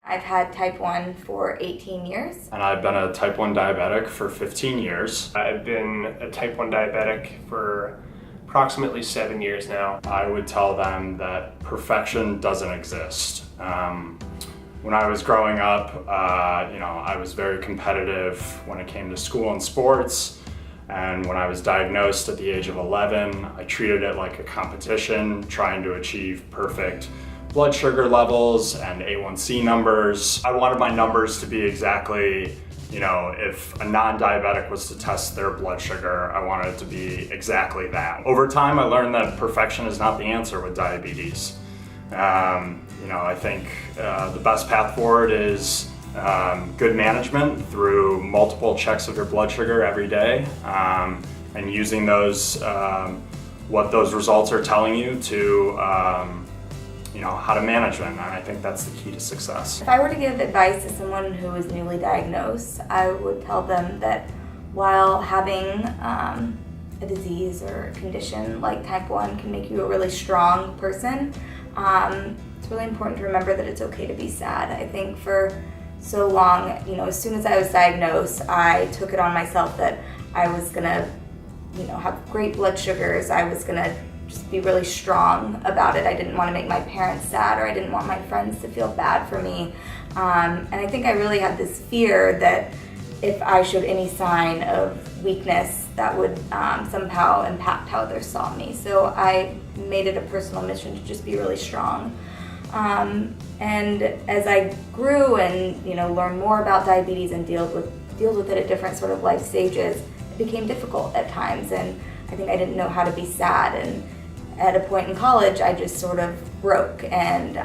I've had type 1 for 18 years. And I've been a type 1 diabetic for 15 years. I've been a type 1 diabetic for approximately 7 years now. I would tell them that perfection doesn't exist. When I was growing up, I was very competitive when it came to school and sports. And when I was diagnosed at the age of 11, I treated it like a competition, trying to achieve perfect blood sugar levels and A1C numbers. I wanted my numbers to be exactly, if a non-diabetic was to test their blood sugar, I wanted it to be exactly that. Over time, I learned that perfection is not the answer with diabetes. I think the best path forward is good management through multiple checks of your blood sugar every day, and using those, what those results are telling you to how to manage them, and I think that's the key to success. If I were to give advice to someone who is newly diagnosed, I would tell them that while having a disease or a condition like type 1 can make you a really strong person, it's really important to remember that it's okay to be sad. I think for so long, as soon as I was diagnosed, I took it on myself that I was gonna, have great blood sugars. I was gonna just be really strong about it. I didn't want to make my parents sad, or I didn't want my friends to feel bad for me. And I think I really had this fear that if I showed any sign of weakness, that would somehow impact how others saw me. So I made it a personal mission to just be really strong. And as I grew and learned more about diabetes and dealt with it at different sort of life stages, it became difficult at times, and I think I didn't know how to be sad. And at a point in college, I just sort of broke, and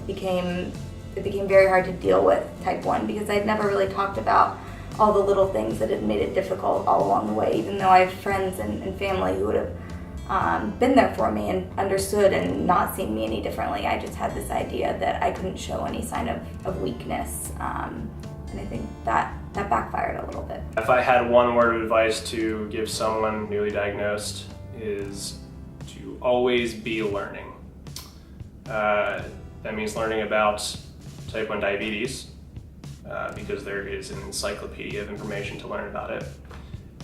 it became very hard to deal with type 1 because I'd never really talked about all the little things that had made it difficult all along the way, even though I have friends and family who would have been there for me and understood and not seen me any differently. I just had this idea that I couldn't show any sign of weakness, and I think that backfired a little bit. If I had one word of advice to give someone newly diagnosed, is to always be learning. That means learning about type 1 diabetes, because there is an encyclopedia of information to learn about it,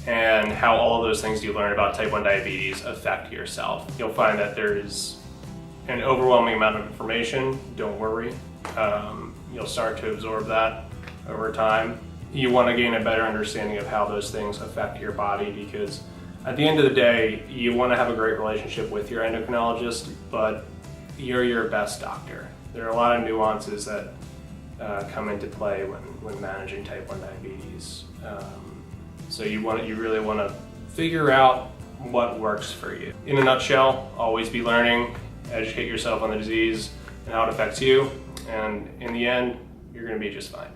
and how all of those things you learn about type 1 diabetes affect yourself. You'll find that there is an overwhelming amount of information. Don't worry. You'll start to absorb that over time. You want to gain a better understanding of how those things affect your body, because at the end of the day, you want to have a great relationship with your endocrinologist, but you're your best doctor. There are a lot of nuances that come into play when managing type 1 diabetes. So you really want to figure out what works for you. In a nutshell, always be learning, educate yourself on the disease and how it affects you, and in the end, you're going to be just fine.